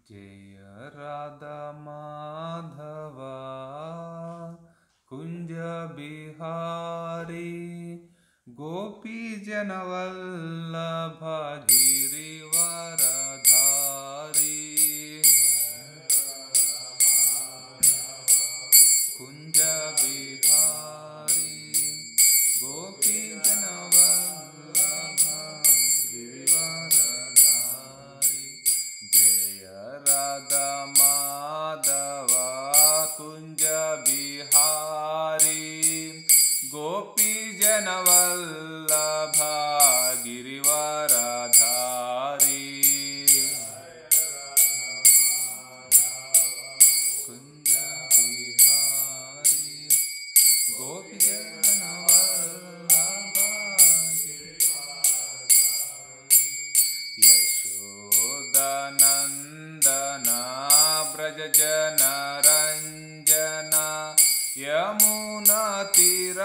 जय राधा माधव कुंज बिहारी गोपी जनवल्लभ गिरिवरधारी कुंज बिहारी गोपी जनवल्लभ गिरिवरधारी जय राधा माधव कुंज बिहारी गोपी जनवल्लभ गिरिवरधारी कुंज बिहारी गोपी जनवल्लभ यशोदानंदन ब्रज जनरंजन यमुना तीरवनचारी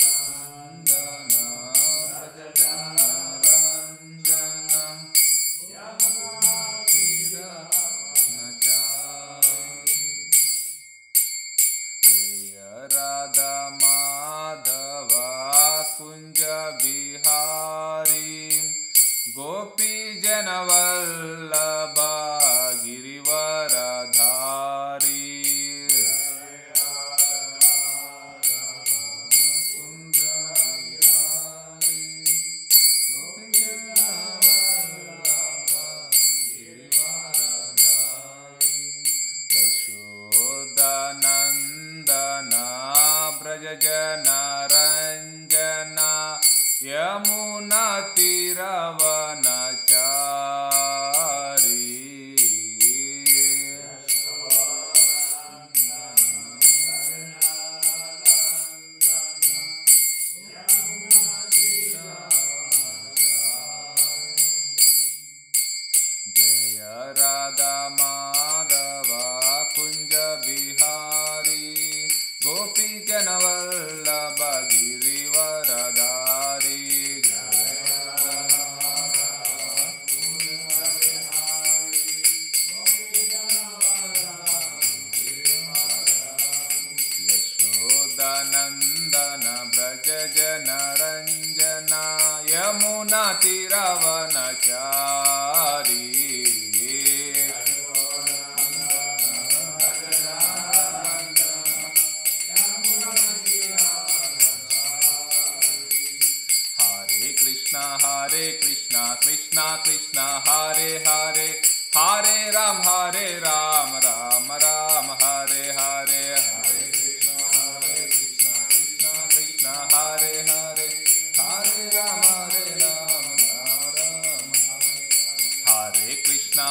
यशोदानंदन ब्रज जनरंजन यमुना तीरवनचारी जय राधा माधव कुंज बिहारी गोपी जनवल्लभ गिरिवरधारी कुंज बिहारी गोपी जनवल्लभ गिरिवरधारी यशोदानंदन ब्रज जनरंजन यमुना तीरवनचारी जय राधा माधव कुंज बिहारी गोपी जनवल्लभ गिरिवरधारी यशोदानंदन ब्रज जनरंजन यमुना तीरवनचारी हरे कृष्णा कृष्णा कृष्णा हरे हरे हरे राम राम राम हरे हरे हरे कृष्णा कृष्णा कृष्णा हरे हरे हरे राम राम राम हरे कृष्णा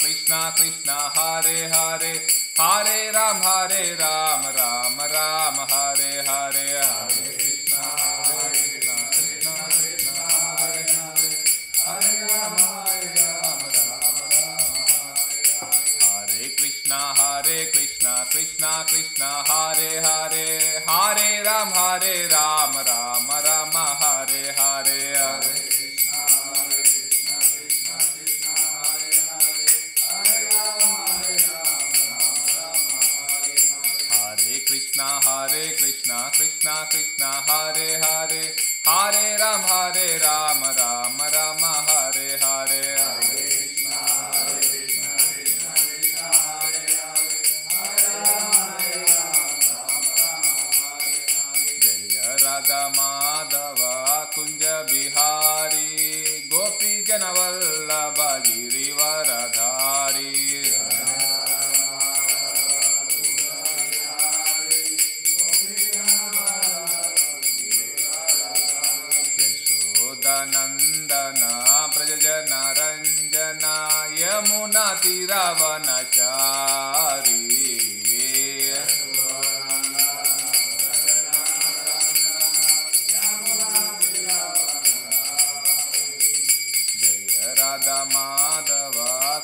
कृष्णा कृष्णा हरे हरे हरे राम राम हरे हरे हरे कृष्णा हरे राम हरे कृष्णा कृष्णा कृष्णा हरे हरे हरे राम राम हरे हरे हरे कृष्णा कृष्णा कृष्णा हरे हरे हरे राम हरे कृष्णा कृष्णा कृष्णा हरे हरे हरे राम राम हरे हरे हरे कृष्णा कृष्णा कृष्णा हरे हरे हरे राम जय राधा माधव कुंज बिहारी गोपी जनवल्लभ गिरिवरधारी यशोदानंदन ब्रज जनरंजन यमुना तीरवनचारी जय राधा माधव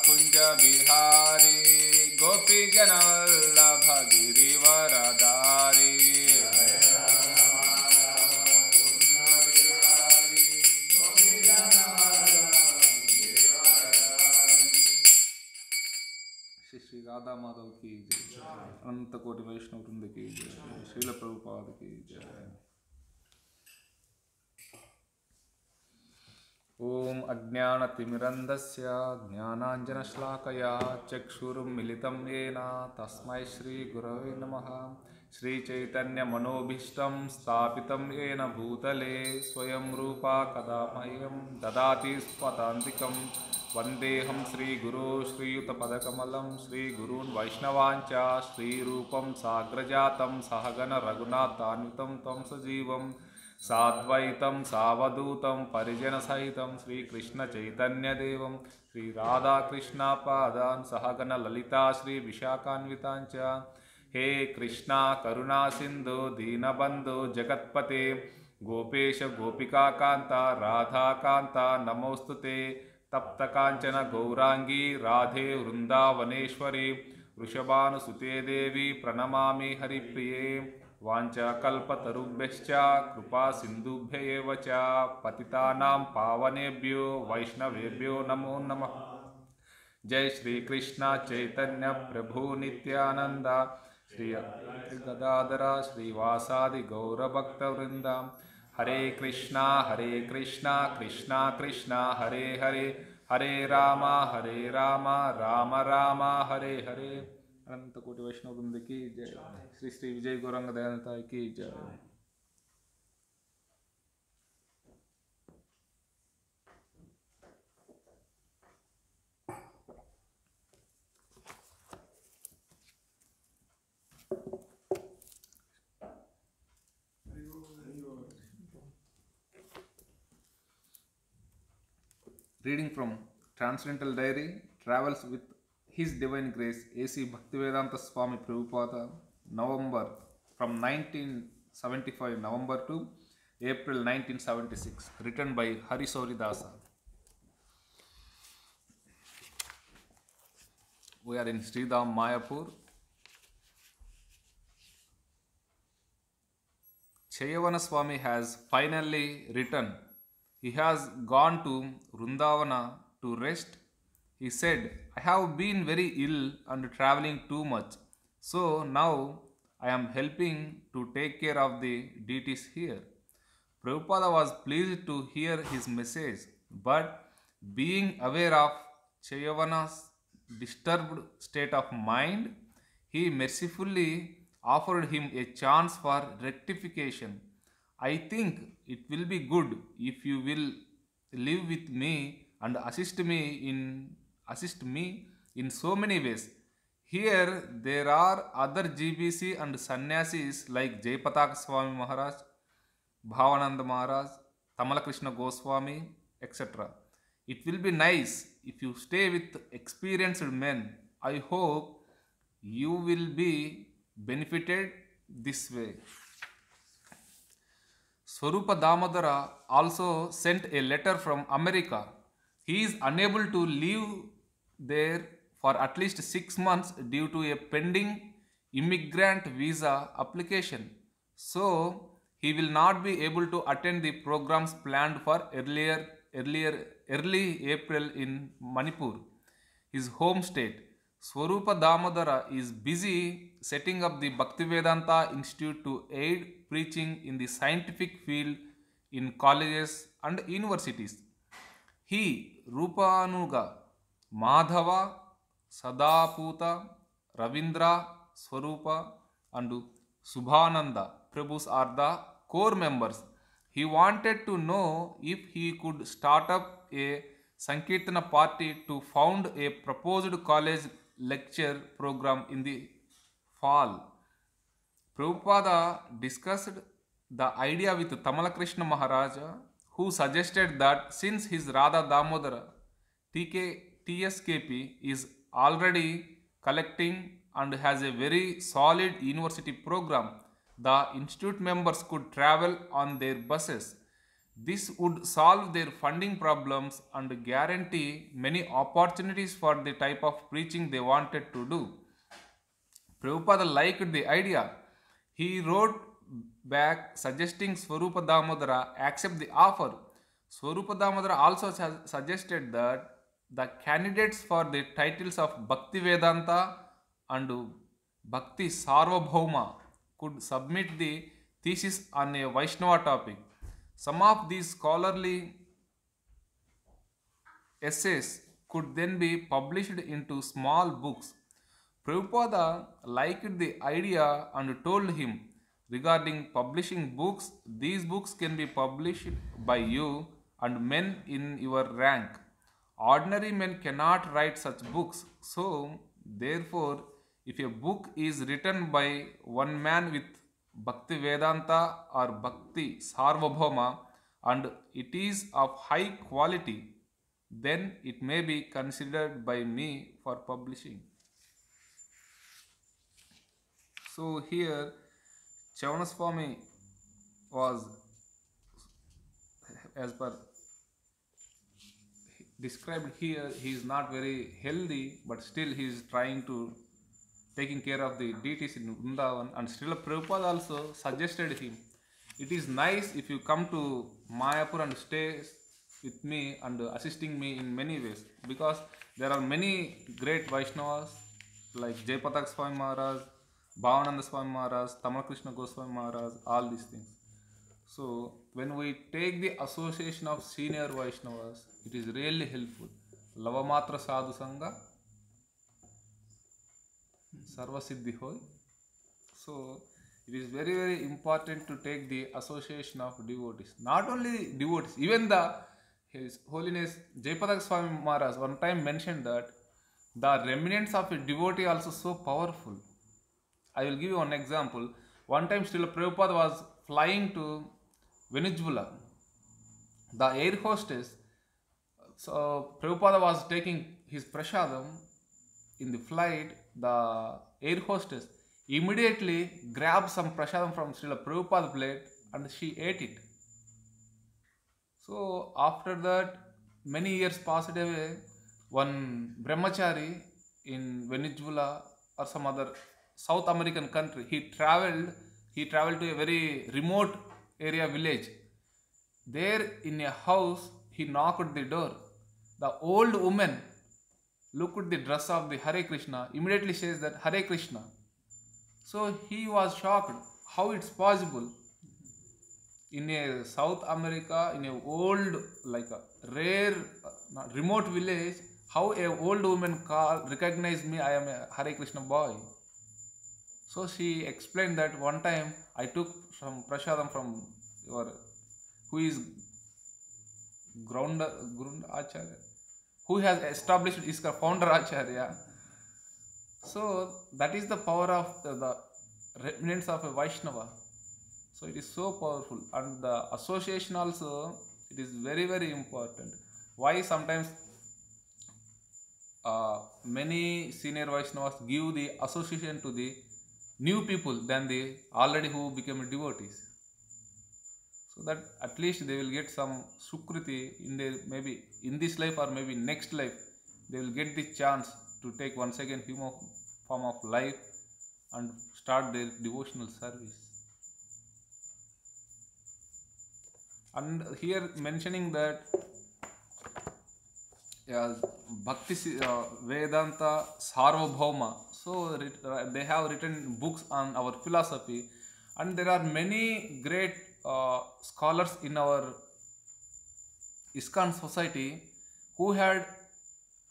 कुंज बिहारी गोपी जनवल्लभ गिरिवरधारी माधव की जय, अनंत कोटि वैष्णव वृंद की जय, श्रील प्रभुपाद की जय। ओम अज्ञानतिमिरन्धस्य ज्ञानाञ्जनश्लाकया चक्षुरुन्मिलितं येन तस्मै श्रीगुरवे नमः। श्रीचैतन्यमनोभीष्टं स्थापितं येन भूतले स्वयं रूपा कदा मह्यं ददाति स्वपदान्तिकं। वन्देऽहं श्रीगुरो श्रीयुतपदकमलं श्रीगुरून् वैष्णवाञ्च श्रीरूपं साग्रजातं सहगण रघुनाथान्वितं तं सजीवं साद्वैतं सावधूतं परिजनसहितं श्रीकृष्णचैतन्यदेवं श्रीराधाकृष्णपादान् सहगण ललिता श्रीविशाखान्विताञ्च। हे कृष्णा करुणा सिन्धु दीनबन्धु जगत्पते गोपेश गोपिकान्ता राधाकान्ता नमोऽस्तुते। तप्तकाञ्चन गौरांगी राधे वृन्दावनेश्वरी वृषभानुसुते देवी प्रणमामि हरिप्रिये। वाञ्छाकल्पतरुभ्यश्च कृपा सिन्धुभ्य एव च पतितानां पावनेभ्यो वैष्णवेभ्यो नमो नमः। जय श्री कृष्ण चैतन्य प्रभु नित्यानंद श्री गदाधर श्रीवासादि गौरभक्तवृंद। हरे कृष्णा कृष्णा कृष्णा हरे हरे, हरे राम राम राम हरे हरे। अनंत कोटि वैष्णव वृंद की जय, श्री श्री विजय गौरांग दयानता की जय। Reading from Transcendental Diary, Travels with His Divine Grace, A.C. Bhaktivedanta Swami Prabhupada, November, from 1975 November to April 1976, written by Hari Sauridasa. We are in Sridham, Mayapur. Chayavana Swami has finally returned. He has gone to Vrindavana to rest. He said, I have been very ill and traveling too much, so now I am helping to take care of the deities here. Prabhupada was pleased to hear his message, but being aware of Chayavana's disturbed state of mind, he mercifully offered him a chance for rectification. I think it will be good if you will live with me and assist me in so many ways. Here there are other GBC and sannyasis like Jayapataka Swami Maharaj, Bhavananda Maharaj, Tamala Krishna Goswami, etc. It will be nice if you stay with experienced men. I hope you will be benefited this way. Swarupa Damodara also sent a letter from America. He is unable to live there for at least 6 months due to a pending immigrant visa application. So, he will not be able to attend the programs planned for early April in Manipur, his home state. Swarupa Damodara is busy setting up the Bhaktivedanta Institute to aid preaching in the scientific field in colleges and universities. He, Rupanuga, Madhava, Sadaputa, Ravindra, Swarupa and Subhananda Prabhus are the core members. He wanted to know if he could start up a Sankirtana party to found a proposed college lecture program in the fall. Prabhupada discussed the idea with Tamala Krishna Maharaja, who suggested that since his Radha Damodara TSKP is already collecting and has a very solid university program, the institute members could travel on their buses. This would solve their funding problems and guarantee many opportunities for the type of preaching they wanted to do. Prabhupada liked the idea. He wrote back suggesting Swarupa Damodara accept the offer. Swarupa Damodara also suggested that the candidates for the titles of Bhaktivedanta and Bhakti Sarvabhauma could submit the thesis on a Vaishnava topic. Some of these scholarly essays could then be published into small books. Prabhupada liked the idea and told him regarding publishing books, these books can be published by you and men in your rank. Ordinary men cannot write such books. So, therefore, if a book is written by one man with Bhakti Vedanta or Bhakti Sarvabhauma and it is of high quality, then it may be considered by me for publishing. So here Chavanaswami was, as per described here, he is not very healthy, but still he is trying to taking care of the deities in Vrindavan. And Srila Prabhupada also suggested him, it is nice if you come to Mayapur and stay with me and assisting me in many ways, because there are many great Vaishnavas like Jayapatak Swami Maharaj, Bhavananda Swami Maharaj, Tamal Krishna Goswami Maharaj, all these things. So when we take the association of senior Vaishnavas, it is really helpful. Lavamatra Sadhu Sangha Sarva Siddhi Hoy. So it is very, very important to take the association of devotees. Not only devotees, even His Holiness Jayapatak Swami Maharaj one time mentioned that the remnants of a devotee also so powerful. I will give you one example. One time Srila Prabhupada was flying to Venezuela. The air hostess, so Prabhupada was taking his prasadam in the flight. The air hostess immediately grabbed some prasadam from Srila Prabhupada's plate and she ate it. So after that, many years passed away. One brahmachari in Venezuela or some other South American country, he traveled to a very remote area village. There in a house, he knocked the door. The old woman looked at the dress of the Hare Krishna, immediately says that Hare Krishna. So he was shocked, how it's possible in a South America, in a old, like a rare, remote village, how a old woman recognized me, I am a Hare Krishna boy. So she explained that one time I took some prasadam from your, who is Grund Acharya, who has established ISKCON, founder Acharya. So that is the power of the remnants of a Vaishnava. So it is so powerful, and the association also, it is very, very important. Why sometimes many senior Vaishnavas give the association to the new people than the already who became devotees, so that at least they will get some sukriti in their, maybe in this life or maybe next life, they will get the chance to take once again human form of life and start their devotional service. And here mentioning that Bhakti Vedanta Sarvabhauma. So they have written books on our philosophy, and there are many great scholars in our ISKCON society who had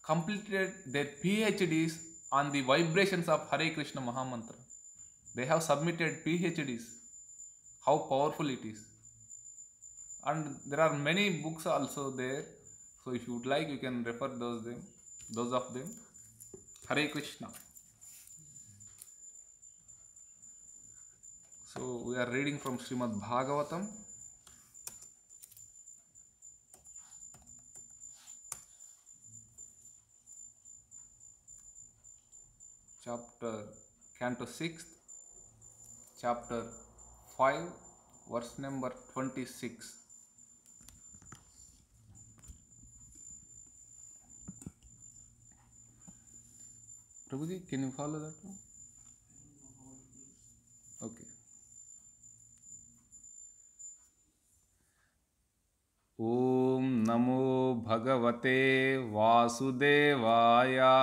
completed their PhDs on the vibrations of Hare Krishna Mahamantra. They have submitted PhDs. How powerful it is. And there are many books also there. So if you would like, you can refer those of them. Hare Krishna. So we are reading from Srimad Bhagavatam. Canto 6, chapter 5, verse number 26. Prabhuji, can you follow that one? Okay. Om Namo Bhagavate Vasudevaya.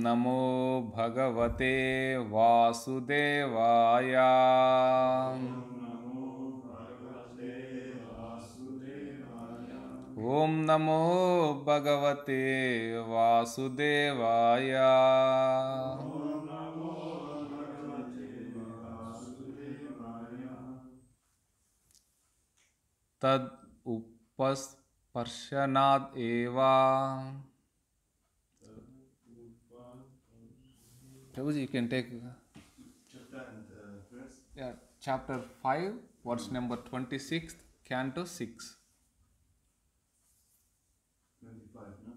नमो भगवते वासुदेवाय। ओम नमो भगवते वासुदेवाय। तद उपस्पर्शनाद एवा। Prabhuji, you can take Chapter and verse. yeah, chapter 5, verse number 26, canto 6. 25, no?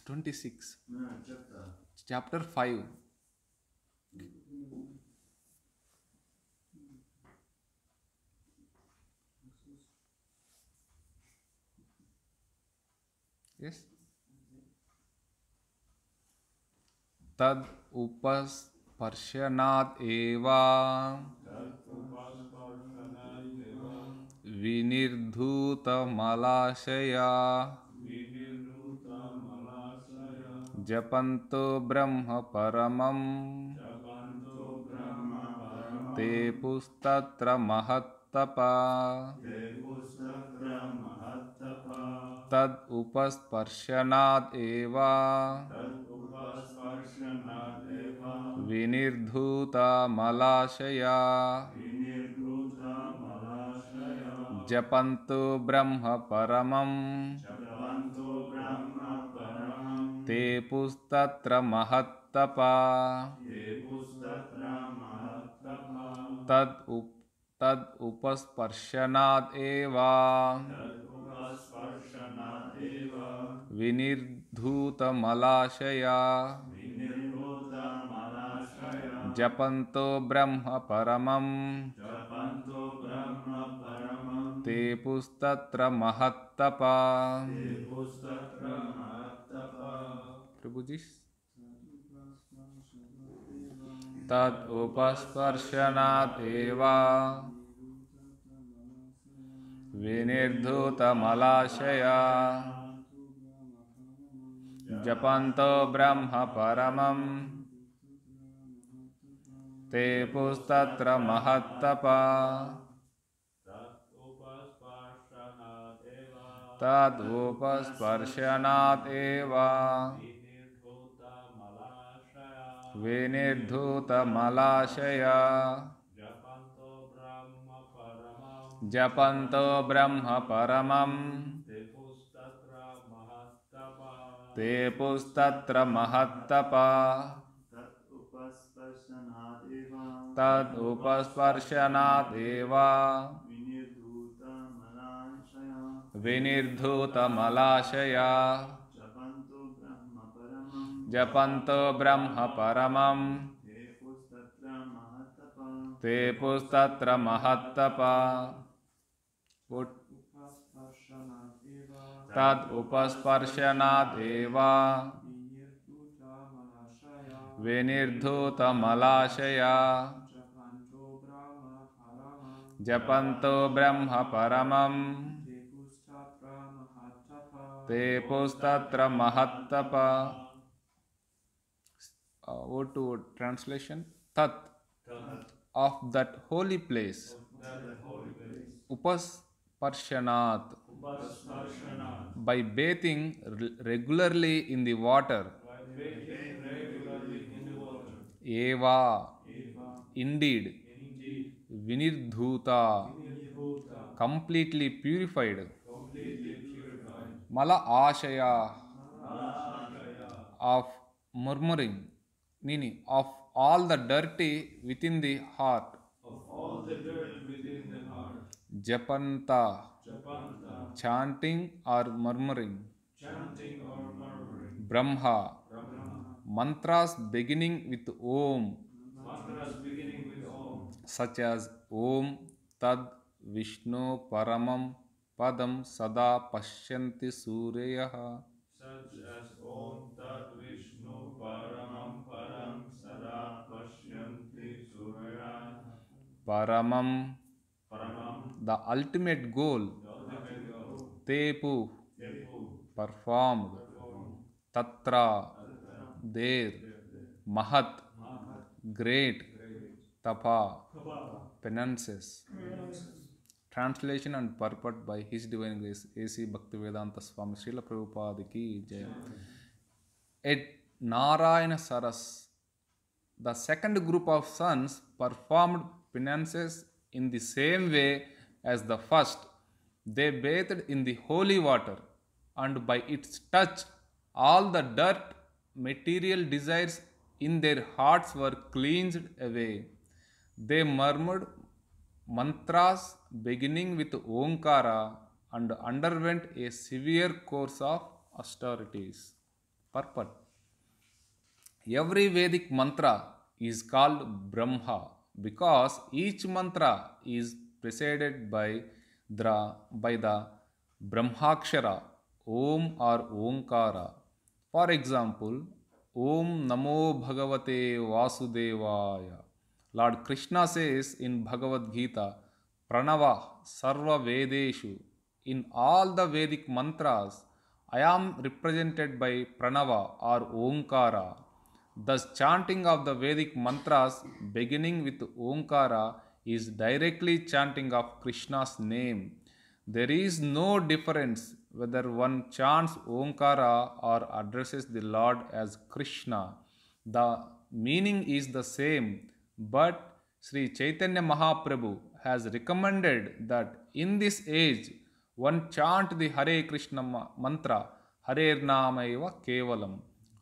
26. No, chapter. Chapter 5. Yes. Tad upasparshanad eva Vinirdhuta malashaya Japanto brahma paramam Te pustatra mahattapa Tad upasparshanad eva Vinirdhuta malashaya Japanto brahma paramam Te pustatra mahattapa Tad upasparshanad eva Vinirdhuta malashaya Japanto brahma paramam Te pustatra mahattapa. Prabhuji. Tad upasparshanat eva Vinirdhuta malashaya Japanto brahma paramam Te pustatra mahattapa. Tad upasparshanat eva Vinirdhuta malashaya Japanto brahma paramam Te pustatra mahattapa. Tad upasparshanat eva Vinirdhuta malashaya Japanto brahma paramam Te pustatra mahattapa. Tad upasparshanat eva Vinirdhuta malashaya Japanto brahma paramam Te pustatra mahattapa. Word to word translation. Tat, of that holy place. Upasparshanat, by bathing regularly in the water. Eva, indeed. Vinirdhuta, completely purified. Mala ashaya, of murmuring, meaning of all the dirty within the heart. Japanta, chanting or murmuring. Brahma, mantras beginning with Om, such as Om Tad Vishnu Paramam Padam Sada Pashyanti Suryaha. Such as Om Tat Vishnu Paramam Param Sada Pashyanti Surya. Paramam, Paramam, the ultimate goal. Tepu, performed. Tatra, there, mahat, great, tapa, penances. Translation and purport by His Divine Grace A.C. Bhaktivedanta Swami Srila Prabhupada ki jai. At Narayana Saras, the second group of sons performed penances in the same way as the first. They bathed in the holy water, and by its touch, all the dirt, material desires in their hearts were cleansed away. They murmured mantras beginning with Omkara and underwent a severe course of austerities. Purport. Every Vedic mantra is called Brahma because each mantra is preceded by the Brahmakshara, Om or Omkara. For example, Om Namo Bhagavate Vasudevaya. Lord Krishna says in Bhagavad Gita, Pranava Sarva Vedeshu. In all the Vedic mantras, I am represented by Pranava or Omkara. Thus, chanting of the Vedic mantras beginning with Omkara is directly chanting of Krishna's name. There is no difference whether one chants Omkara or addresses the Lord as Krishna. The meaning is the same, but Sri Chaitanya Mahaprabhu has recommended that in this age one chant the Hare Krishna mantra, Hare Namaiva Kevalam.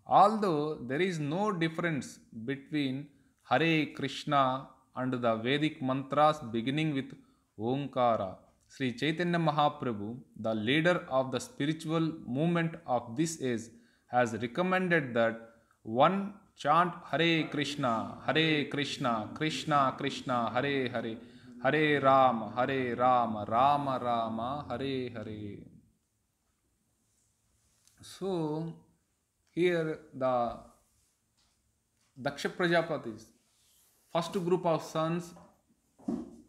Although there is no difference between Hare Krishna and the Vedic mantras beginning with Omkara, Sri Chaitanya Mahaprabhu, the leader of the spiritual movement of this age, has recommended that one chant Hare Krishna, Krishna Krishna, Hare Hare, Hare Rama, Rama Rama, Hare Hare. So, here the Daksha Prajapatis, first group of sons,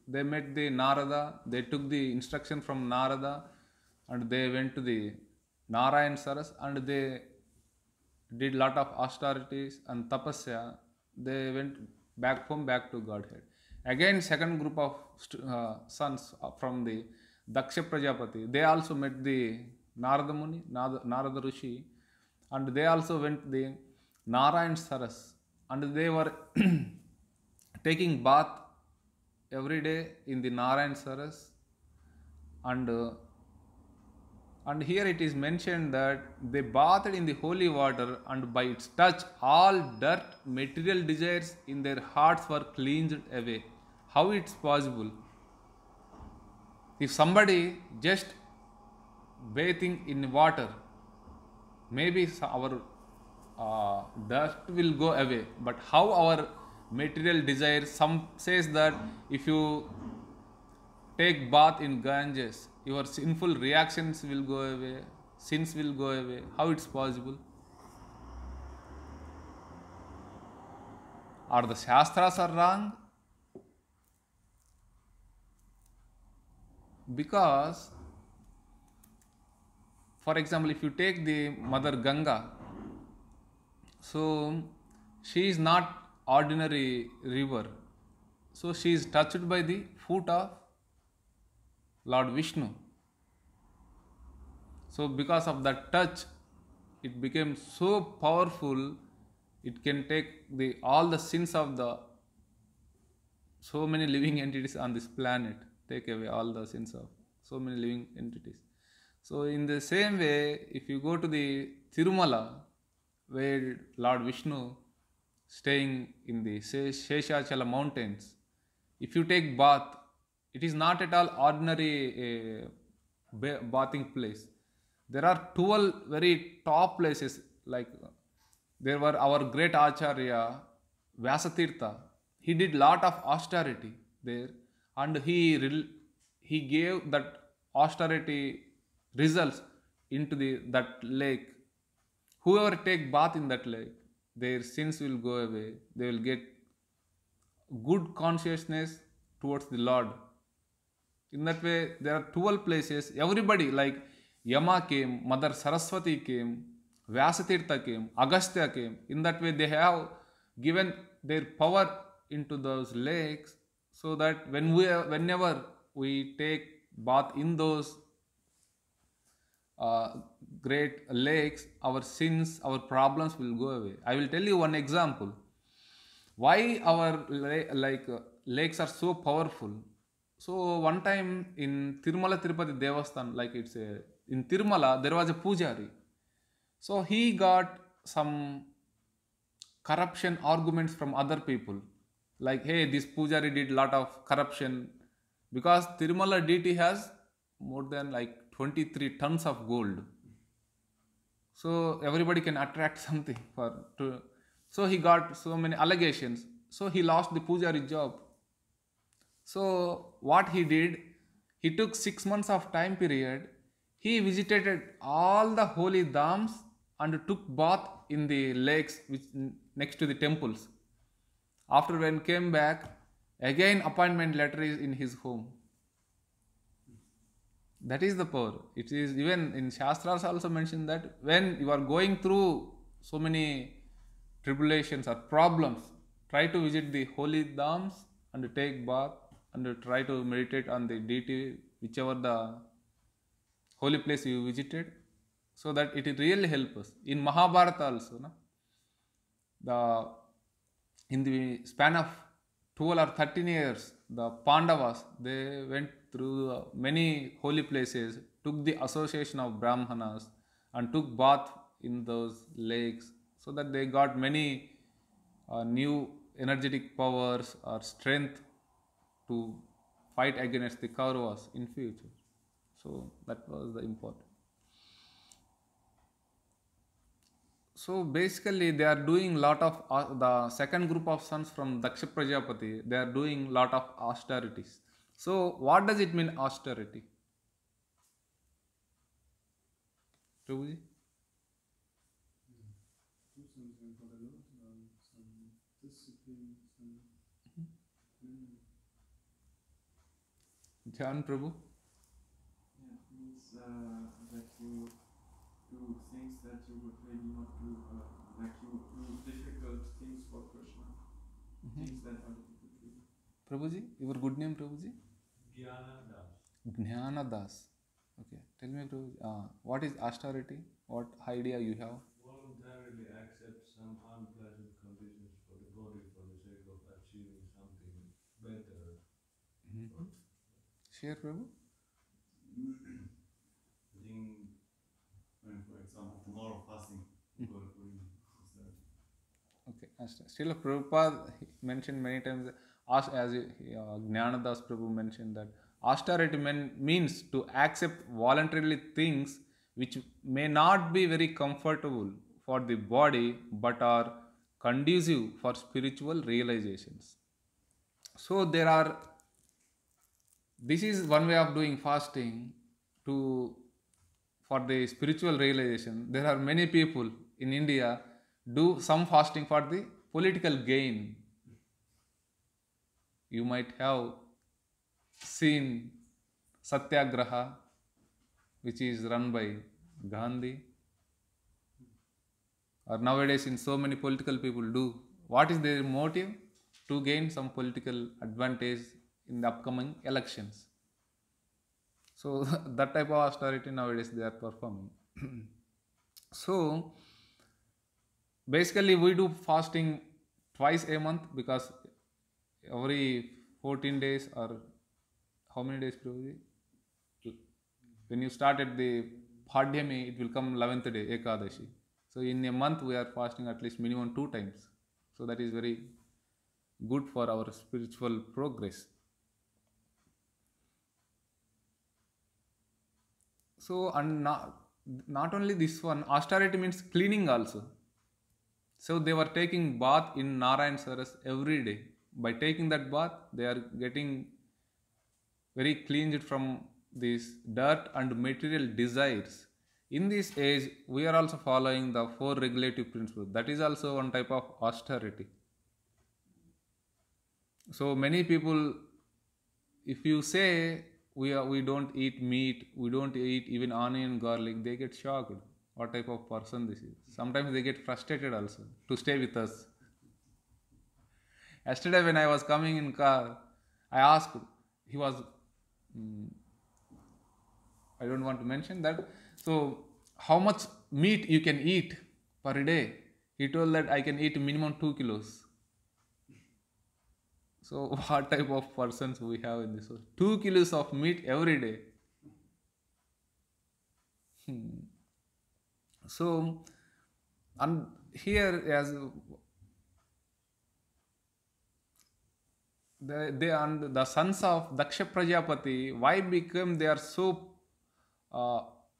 they met the Narada, they took the instruction from Narada and they went to the Narayan Saras and they did lot of austerities and tapasya. They went back home, back to Godhead. Again, second group of sons from the Daksha Prajapati, they also met the Narada Muni, Narada Rishi, and they also went to the Narayan Saras and they were taking bath every day in the Narayan Saras, and here it is mentioned that they bathed in the holy water and by its touch all dirt, material desires in their hearts were cleansed away. How it's possible? If somebody just bathing in water, maybe our dirt will go away, but how our material desires? Some says that if you take bath in Ganges, your sinful reactions will go away, sins will go away. How it's possible? Or the Shastras are wrong? Because, for example, if you take the Mother Ganga, so she is not ordinary river. So she is touched by the foot of Lord Vishnu. So because of that touch, it became so powerful, it can take all the sins of the so many living entities on this planet, take away all the sins of so many living entities. So in the same way, if you go to the Tirumala, where Lord Vishnu staying in the Sheshachala mountains, if you take bath, it is not at all ordinary bathing place. There are 12 very top places, like there were our great Acharya Vyasatirtha. He did lot of austerity there, and he gave that austerity results into that lake. Whoever take bath in that lake, their sins will go away. They will get good consciousness towards the Lord. In that way, there are 12 places. Everybody, like Yama came, Mother Saraswati came, Vyasatirtha came, Agastya came. In that way, they have given their power into those lakes, so that whenever we take bath in those uh, great lakes, our sins, our problems will go away. I will tell you one example. Why our lakes are so powerful? So one time in Tirumala Tirupati Devasthan, like it's a in Tirumala, there was a pujari. So he got some corruption arguments from other people, like, hey, this pujari did lot of corruption, because Tirumala deity has more than like 23 tons of gold, so everybody can attract something for to. So he got so many allegations, so he lost the pujari job. So what he did, he took 6 months of time period. He visited all the holy dhams and took bath in the lakes which next to the temples. After when came back, again appointment letter is in his home. That is the power. It is even in Shastras also mentioned that when you are going through so many tribulations or problems, try to visit the holy dhams and take bath and try to meditate on the deity, whichever the holy place you visited, so that it will really help us. In Mahabharata also, no? The in the span of 12 or 13 years, the Pandavas, they went through many holy places, took the association of Brahmanas and took bath in those lakes, so that they got many new energetic powers or strength to fight against the Kauravas in future. So that was the important. So basically, they are doing lot of the second group of sons from Daksha Prajapati. They are doing lot of austerities. So what does it mean, austerity? Prabhuji? Do something for the Lord, some discipline, some. John Prabhu? Yeah, it means that you do things that you would maybe not do, like you do difficult things for Krishna, things that other people do. Prabhuji? Your good name, Prabhuji? Jnana Das. Jnana Das. Okay. Tell me, Prabhuji, what is austerity? What idea you have? Voluntarily accept some unpleasant conditions for the body for the sake of achieving something better. Share, Prabhu? I think, for example, tomorrow fasting, go to Köln instead. Okay. Still, Prabhupada mentioned many times, as Jnanadas Prabhu mentioned, that austerity means to accept voluntarily things which may not be very comfortable for the body but are conducive for spiritual realizations. So this is one way of doing fasting to for the spiritual realization. There are many people in India do some fasting for the political gain. You might have seen Satyagraha, which is run by Gandhi, or nowadays in so many political people do. What is their motive? To gain some political advantage in the upcoming elections. So that type of austerity nowadays they are performing. So basically we do fasting twice a month, because every 14 days, or how many days, Prabhuji? When you started the Bhadhyami, it will come 11th day, Ekadashi. So in a month we are fasting at least minimum 2 times. So that is very good for our spiritual progress. So, and not only this one, austerity means cleaning also. So they were taking bath in Narayan Saras every day. By taking that bath, they are getting very cleansed from this dirt and material desires. In this age, we are also following the 4 regulative principles. That is also one type of austerity. So many people, if you say we don't eat meat, we don't eat even onion, garlic, they get shocked. what type of person this is. Sometimes they get frustrated also to stay with us. Yesterday when I was coming in car, I asked, he was, I don't want to mention that. So how much meat you can eat per day? He told that I can eat minimum 2 kilos. So what type of persons we have in this world? 2 kilos of meat every day. So, and here as they and the sons of Daksha Prajapati, why become they are so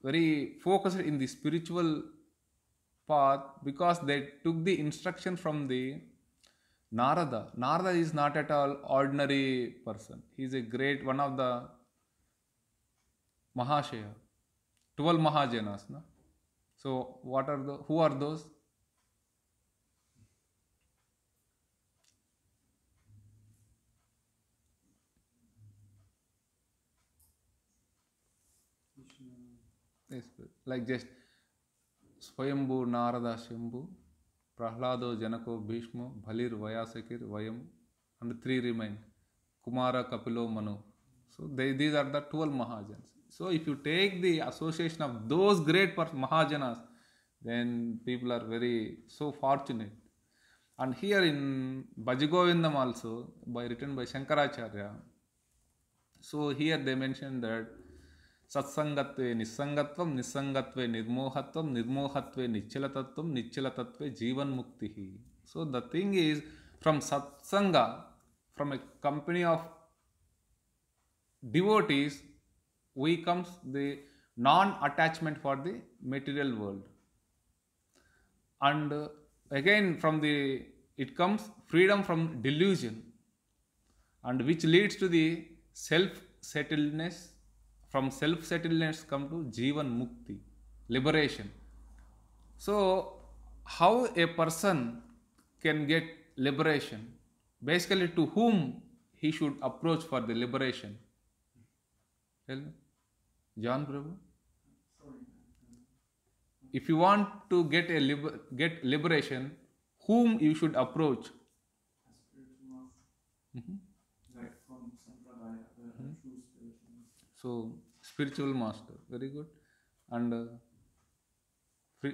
very focused in the spiritual path? Because they took the instruction from the Narada. Narada is not at all ordinary person. He is a great one of the Mahashaya, 12 Mahajanas. No? So what are the who are those? Yes, like just Swayambhu, Narada, Shambhu, Prahlado, Janako, Bhishmo, Bhalir, Vayasakir, Vayam, and three remain Kumara, Kapilo, Manu. So these are the 12 Mahajans. So if you take the association of those great Mahajanas, then people are very so fortunate. And here in Bhajagovindam also, written by Shankaracharya, so here they mention that Satsangatve Nisangatvam, Nisangatve Nirmohatvam, Nirmohatve Nichalatatvam, Nichalatatve Jivan Muktihi. So the thing is, from Satsanga, from a company of devotees, we comes the non-attachment for the material world. And again from the, it comes freedom from delusion, and which leads to the self-settledness. From self-settledness come to Jivan Mukti, liberation. So how a person can get liberation? Basically, to whom he should approach for the liberation? Tell me. John Prabhu? If you want to get get liberation, whom you should approach? Like from Sampradaya, true spiritual master. So, spiritual master, very good. And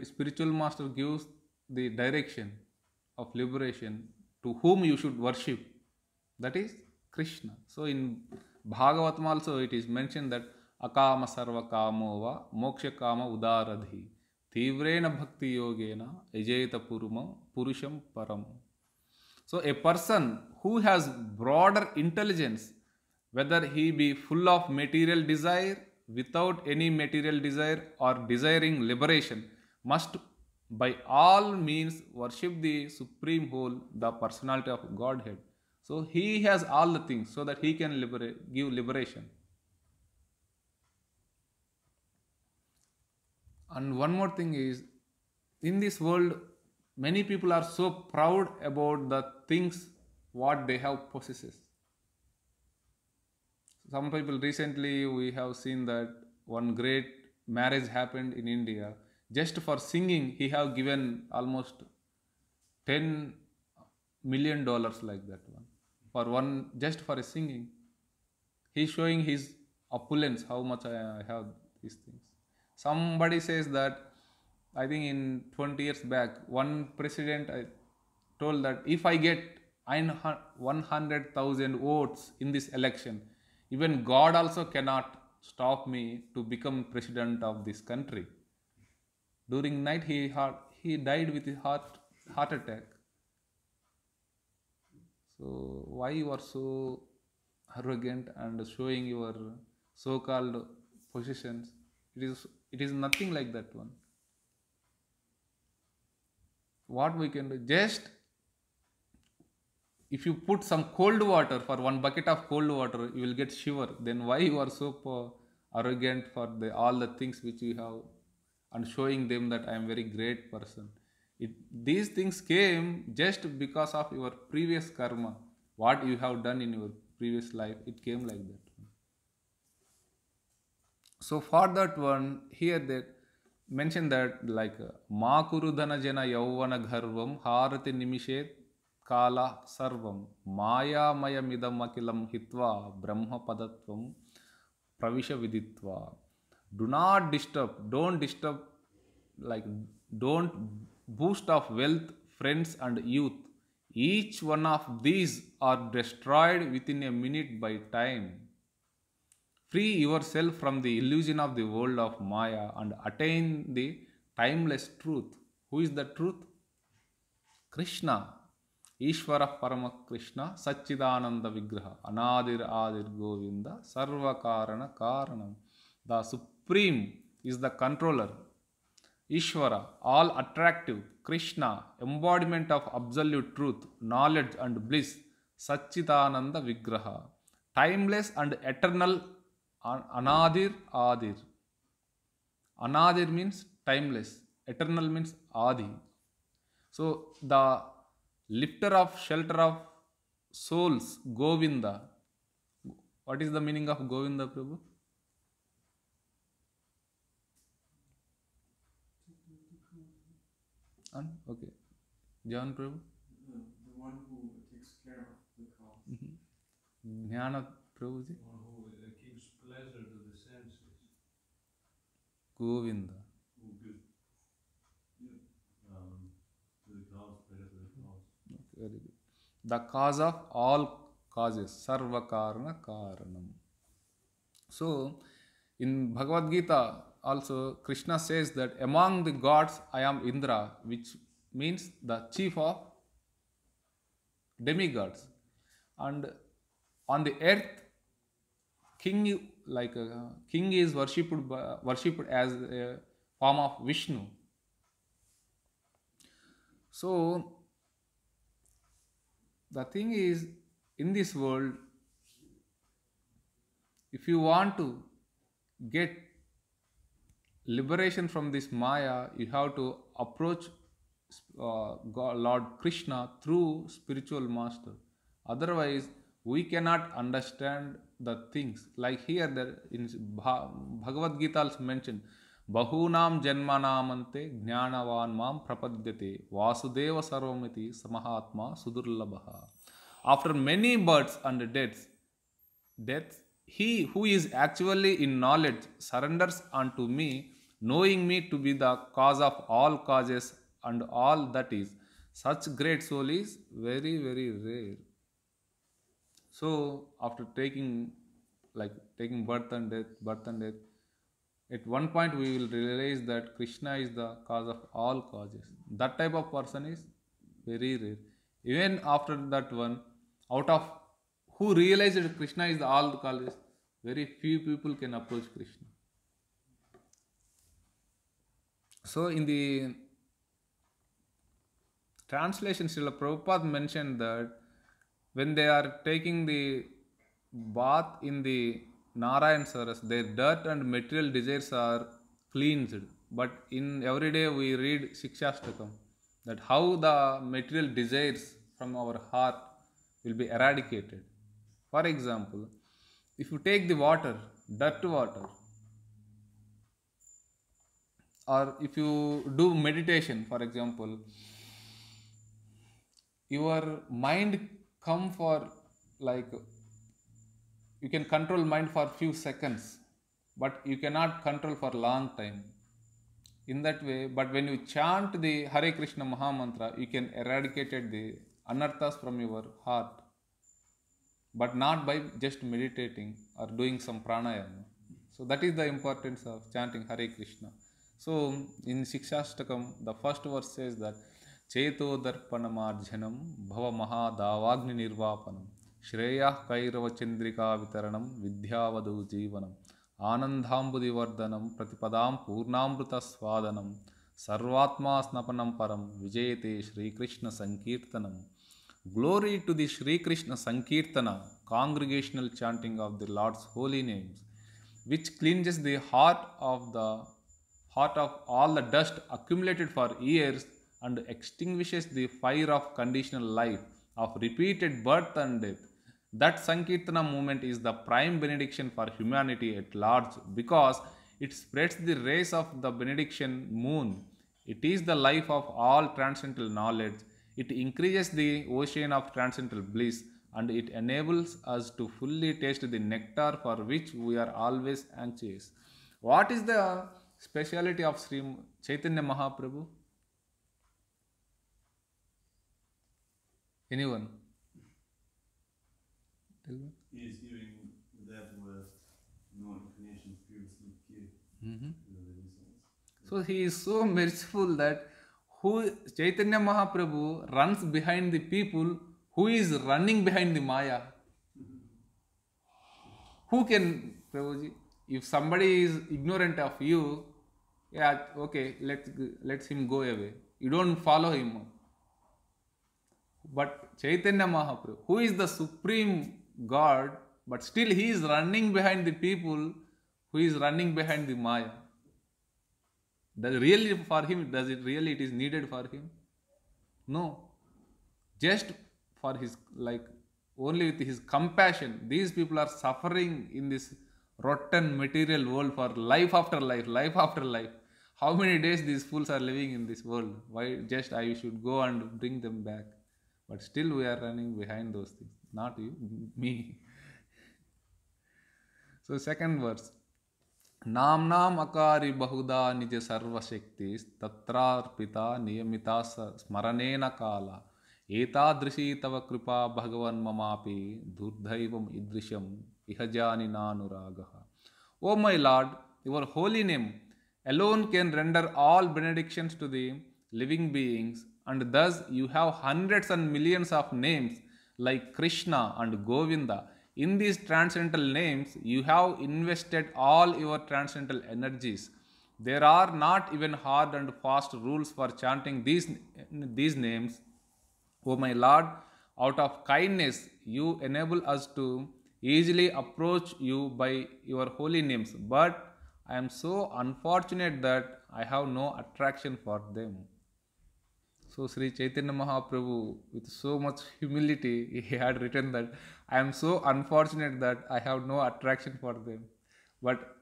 spiritual master gives the direction of liberation to whom you should worship. That is Krishna. So, in Bhagavatam also it is mentioned that Akama Sarva Kamo Va Moksha Kama Udaradhi Tivrena Bhakti Yogena Ejeta Purusham Param. So, a person who has broader intelligence, whether he be full of material desire, without any material desire, or desiring liberation, must by all means worship the Supreme Whole, the personality of Godhead. So he has all the things so that he can give liberation. And one more thing is, in this world, many people are so proud about the things what they have possesses. Some people, recently we have seen that one great marriage happened in India. Just for singing, he have given almost $10 million like that one. For one, just for a singing. He is showing his opulence, how much I have these things. Somebody says that, I think in 20 years back, one president told that if I get 100,000 votes in this election, even God also cannot stop me to become president of this country. During night he died with a heart attack. So why you are so arrogant and showing your so-called positions? It is nothing like that one. What we can do? Just if you put some cold water, for one bucket of cold water, you will get shiver. Then why you are so arrogant for all the things which you have, and showing them that I am very great person? These things came just because of your previous karma, what you have done in your previous life. It came like that. So for that one, here that mention that like Ma kurudana jana yauvana gharvam harati nimishet kala sarvam maya maya midam akilam hitva brahma padatvam pravisha viditva. Do not disturb, don't disturb, like don't boost of wealth, friends and youth. Each one of these are destroyed within a minute by time. Free yourself from the illusion of the world of Maya and attain the timeless truth. Who is the truth? Krishna. Ishvara Parama Krishna, Satchidananda Vigraha, Anadir Adir Govinda, Sarva Karana Karanam. The Supreme is the controller. Ishvara, all attractive. Krishna, embodiment of absolute truth, knowledge and bliss. Satchidananda Vigraha, timeless and eternal. Anadir Adir. Anadir means timeless. Eternal means Adi. So the lifter of shelter of souls, Govinda. What is the meaning of Govinda, Prabhu? Okay. John, Prabhu? The one who takes care of the cause. Jnana, Prabhuji? One who gives pleasure to the senses. Govinda. Who gives to the cause, pleasure to the cause. Okay, very good. The cause of all causes, Sarva Karana Karanam. So, in Bhagavad Gita, also Krishna says that among the gods I am Indra, which means the chief of demigods. And on the earth, king is worshipped as a form of Vishnu. So the thing is, in this world, if you want to get liberation from this Maya, you have to approach Lord Krishna through spiritual master. Otherwise, we cannot understand the things. Like here, there in Bhagavad Gita also mentioned, Bahunam janmanamante jnanavan mam prapadyate vasudeva sarvamiti samahatma sudurlabha. After many births and deaths, he who is actually in knowledge surrenders unto me, knowing me to be the cause of all causes and all that is. Such great soul is very, very rare. So after taking birth and death, at one point we will realize that Krishna is the cause of all causes. That type of person is very rare. Even after that one, out of who realized that Krishna is the all the causes, very few people can approach Krishna. So in the translation, Srila Prabhupada mentioned that when they are taking the bath in the Narayan Saras, their dirt and material desires are cleansed. But in every day we read Shikshashtakam, that how the material desires from our heart will be eradicated. For example, if you take the water, dirt water, or if you do meditation, for example, your mind come for you can control mind for few seconds, but you cannot control for long time. In that way, but when you chant the Hare Krishna Mahamantra, you can eradicate the anarthas from your heart, but not by just meditating or doing some pranayama. So that is the importance of chanting Hare Krishna. So in Shikshashtakam, the first verse says that Cheto Darpanamarjanam Bhava Mahadavagni Nirvapanam Shreyah Kairava Chandrika Vitaranam Vidyavadu Jivanam Anandhambudi Vardhanam Pratipadam Purnamruta Swadanam Sarvatma Snapanam Param Vijayate Shri Krishna Sankirtanam. Glory to the Shri Krishna Sankirtana, congregational chanting of the Lord's holy names, which cleanses the heart of all the dust accumulated for years and extinguishes the fire of conditional life, of repeated birth and death. That Sankirtana movement is the prime benediction for humanity at large, because It spreads the rays of the benediction moon. It is the life of all transcendental knowledge. It increases the ocean of transcendental bliss, and it enables us to fully taste the nectar for which we are always anxious. What is the speciality of Sri Chaitanya Mahaprabhu? Anyone? Tell me. He is giving that where no inclination previously gave Mhm. to the Renaissance. So he is so merciful that who Chaitanya Mahaprabhu runs behind the people who is running behind the Maya. Who can, Prabhuji, if somebody is ignorant of you, yeah, okay, let him go away. You don't follow him. But Chaitanya Mahaprabhu, who is the supreme God, but still he is running behind the people who is running behind the Maya. Does really for him, does it really it is needed for him? No. Just for his like only with his compassion. These people are suffering in this rotten material world for life after life, life after life. How many days these fools are living in this world? Why just I should go and bring them back? But still we are running behind those things. Not you, me. So second verse. नाम अकारी बहुधा निज सर्वशक्ति तत्रार्पिता नियमिता स्मरणेन काला एतादृशी तव कृपा भगवन् ममापि दुर्दैवम् ईदृशम् इह जानि नानुरागः. O my Lord, your holy name alone can render all benedictions to the living beings, and thus you have hundreds and millions of names like Krishna and Govinda. In these transcendental names, you have invested all your transcendental energies. There are not even hard and fast rules for chanting these names. O my Lord, out of kindness, you enable us to easily approach you by your holy names. But I am so unfortunate that I have no attraction for them. So Sri Chaitanya Mahaprabhu, with so much humility, he had written that I am so unfortunate that I have no attraction for them. But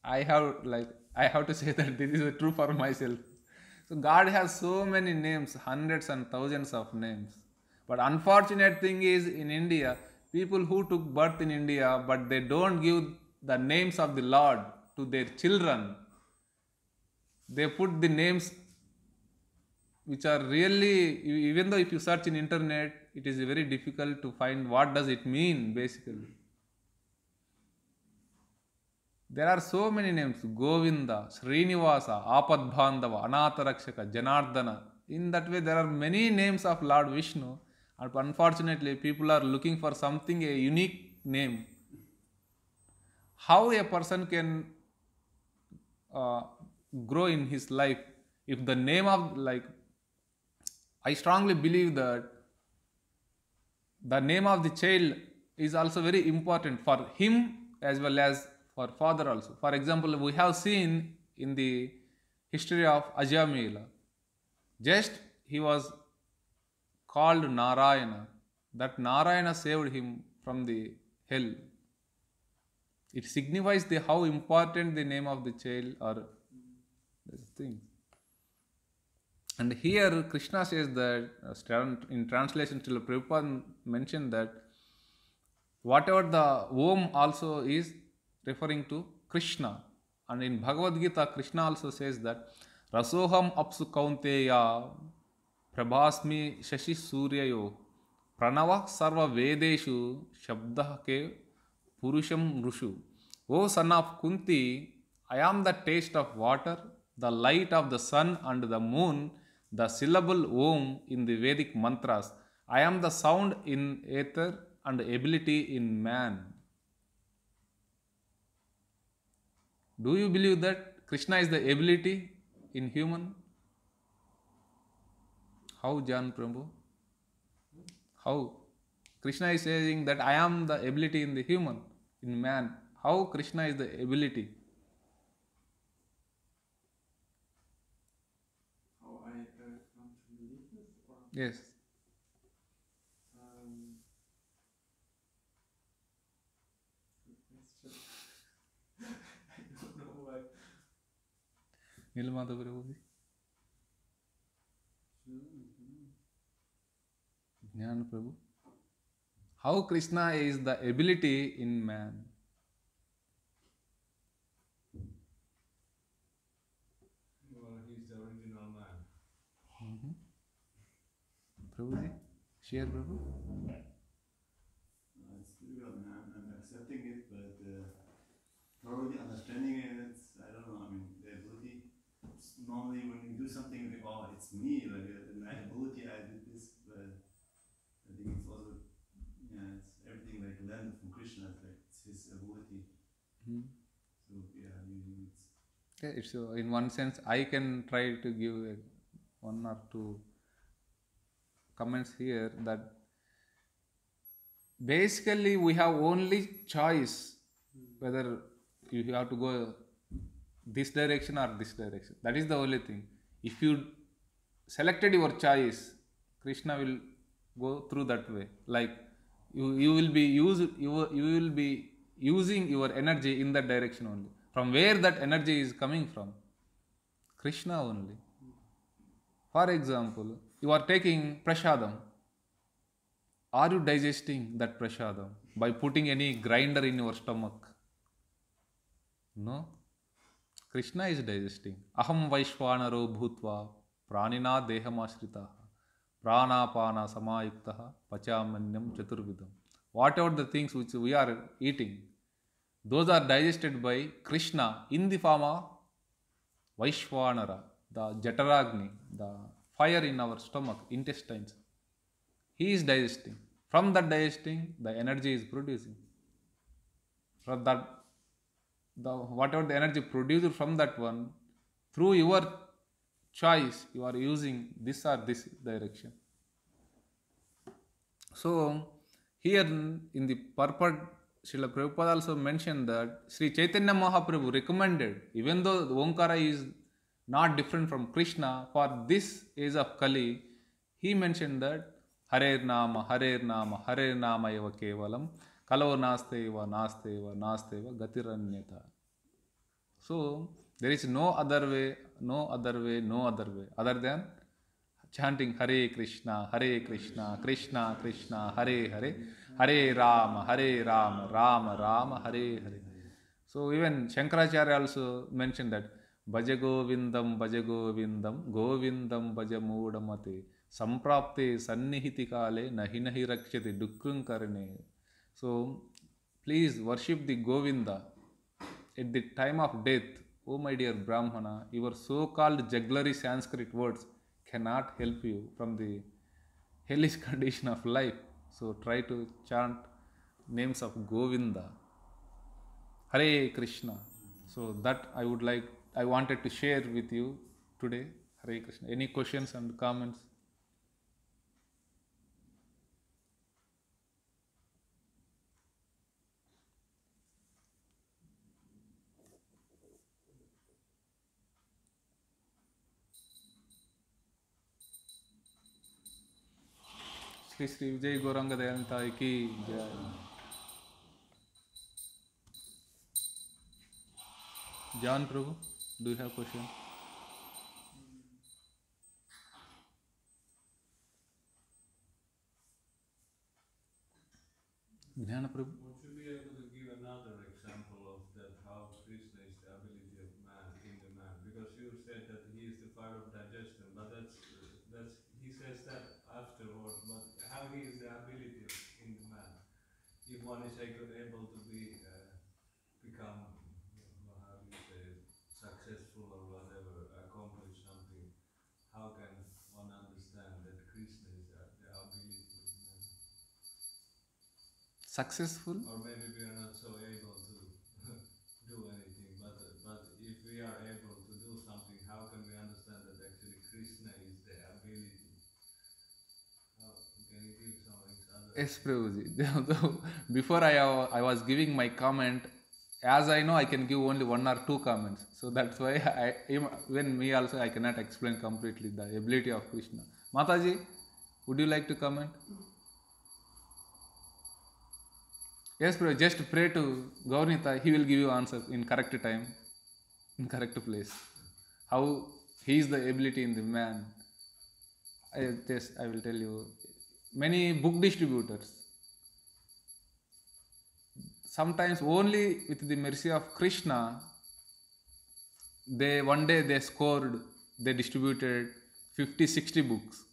I have to say that this is true for myself. So God has so many names, hundreds and thousands of names. But unfortunate thing is in India, people who took birth in India, but they don't give the names of the Lord to their children. They put the names which are really, even though if you search in internet, it is very difficult to find what does it mean basically. There are so many names: Govinda, Srinivasa, Apadbhandava, Anatharakshaka, Janardana. In that way, there are many names of Lord Vishnu, and unfortunately, people are looking for something, a unique name. How a person can grow in his life if the name of, like, I strongly believe that the name of the child is also very important for him as well as for father also. For example, we have seen in the history of Ajamila, just he was called Narayana, that Narayana saved him from the hell. It signifies how important the name of the child or this thing. And here Krishna says that, in translation, Srila Prabhupada mentioned that whatever the Om also is referring to Krishna. And in Bhagavad Gita, Krishna also says that Rasoham apsu kaunteya prabhasmi shashi suryayo pranava sarva vedeshu shabdah ke purusham rushu. O son of Kunti, I am the taste of water, the light of the sun and the moon, the syllable Om in the Vedic mantras. I am the sound in ether and ability in man. Do you believe that Krishna is the ability in human? How, John Prabhu? How? Krishna is saying that I am the ability in the human, in man. How Krishna is the ability? How I come to believe this? Or, Yes. good question. I don't know Nilmada Prabhuji. Jnana Prabhu. How Krishna is the ability in man? Well, he's the original man. Prabhuji, share Prabhu. It's difficult, man. I'm accepting it, but probably understanding it, I don't know. I mean, the ability. Normally, when you do something, you think, oh, it's me, like my ability, I did this, but I think it's also, yeah, it's everything like learned from Krishna, it's like it's his ability. So, yeah, usually it's. Okay, it's in one sense, I can try to give one or two comments here that basically we have only choice whether you have to go this direction or this direction. That is the only thing. If you selected your choice, Krishna will go through that way. Like you will be using your energy in that direction only. From where that energy is coming from? Krishna only. For example, you are taking prasadam. Are you digesting that prasadam by putting any grinder in your stomach? No. Krishna is digesting. Aham Vaishvanaro Bhutva Pranina Dehamashritaha Pranapana Samayuktaha Pachamanyam Chaturvidam. Whatever the things which we are eating, those are digested by Krishna in the form of Vaishvanara, the Jataragni, the fire in our stomach, intestines. He is digesting. From that digesting, the energy is producing. From that, whatever the energy produced from that one, through your choice, you are using this or this direction. So, here in the purport, Srila Prabhupada also mentioned that Sri Chaitanya Mahaprabhu recommended, even though the Omkara is not different from Krishna, for this age of Kali, he mentioned that Harer Nama eva kevalam, Kalo nasteva, gatiranyata. So, there is no other way, other than chanting Hare Krishna, Krishna Krishna, Hare Hare, Hare Rama, Rama Rama, Hare Hare. So even Shankaracharya also mentioned that Bhaja Govindam, Govindam Bhaja Mudamate, Samprapte Sannihiti Kale, Nahi Rakshati Dukkrum Karne. So please worship the Govinda at the time of death. Oh my dear Brahmana, your so-called jugglery Sanskrit words cannot help you from the hellish condition of life. So try to chant names of Govinda. Hare Krishna. So that I wanted to share with you today. Hare Krishna. Any questions and comments? Sri Sri Vijay Gauranga Dayantai ki jai. John Prabhu, do you have a question? Jnana Prabhu. Would you be able to give another example of that, how Krishna is the ability of man in the man? Because you said that he is the fire of digestion, but that's he says that afterwards. But how he is the ability in the man? If one is able to be become, how do you say, successful or whatever, accomplish something, how can one understand that Krishna is the ability of man? Successful? Or maybe we are not so able to do anything, but if we are able to do something, how can we understand that actually Krishna is the ability? Can you give some examples? Yes, Prabhuji. Before I was giving my comment, as I know, I can give only one or two comments. So that's why even me also, I cannot explain completely the ability of Krishna. Mataji, would you like to comment? Yes, Prabhu, just pray to Gaurnita, he will give you answer in correct time, in correct place. how he is the ability in the man. I will tell you. Many book distributors, sometimes only with the mercy of Krishna, one day they distributed 50, 60 books.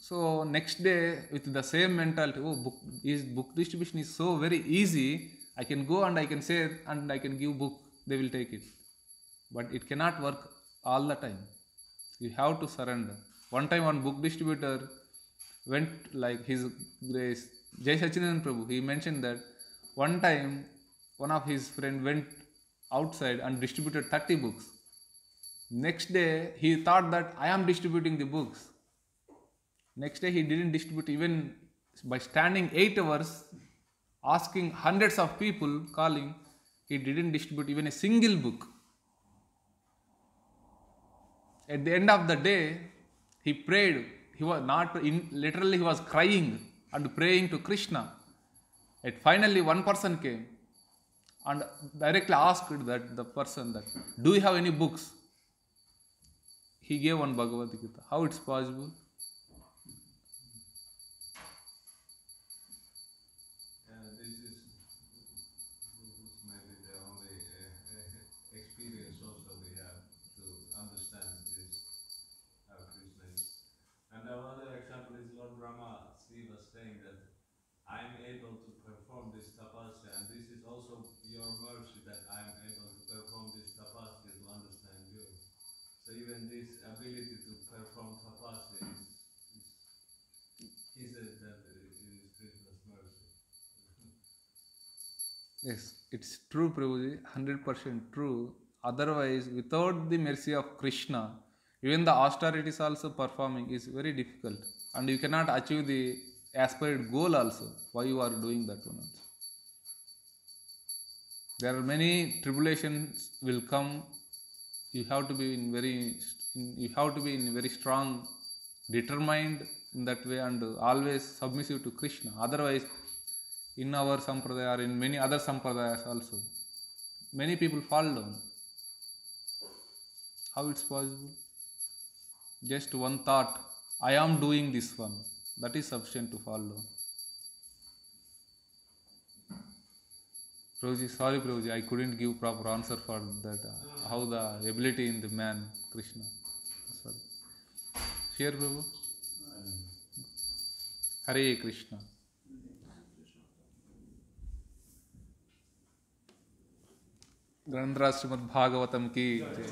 So next day with the same mentality, book distribution is so very easy, I can go and I can say and I can give book, they will take it. But it cannot work all the time. You have to surrender. One time one book distributor went, like his grace, Jai Sachidanand Prabhu, he mentioned that one time one of his friend went outside and distributed 30 books. Next day he thought that I am distributing the books. Next day he didn't distribute, even by standing 8 hours, asking hundreds of people, calling, he didn't distribute even a single book. At the end of the day, he prayed. He was literally he was crying and praying to Krishna. And finally one person came and directly asked the person that, do you have any books? He gave one Bhagavad Gita. How it's possible? This is maybe the only experience also we have to understand this, how Krishna is. And another example is Lord Brahma. He was saying that I am able to perform this tapasya, and this is also your mercy that I am able to perform this tapasya to understand you. So even this ability to perform tapasya he said that it is Krishna's mercy. Yes, it's true, Prabhuji, 100% true. Otherwise, without the mercy of Krishna, even the austerities also performing is very difficult. And you cannot achieve the aspired goal also. Why you are doing that one also? There are many tribulations will come. You have to be in very strong, determined in that way, and always submissive to Krishna. Otherwise, in our sampradaya or in many other sampradayas also, many people fall down. How it's possible? Just one thought, I am doing this one, that is sufficient to fall down. Prabhuji, sorry Prabhuji, I couldn't give proper answer for that, how the ability in the man, Krishna. Sorry. Share Prabhu. Hare Krishna. ग्रंथराज Shrimad Bhagavatam की जय।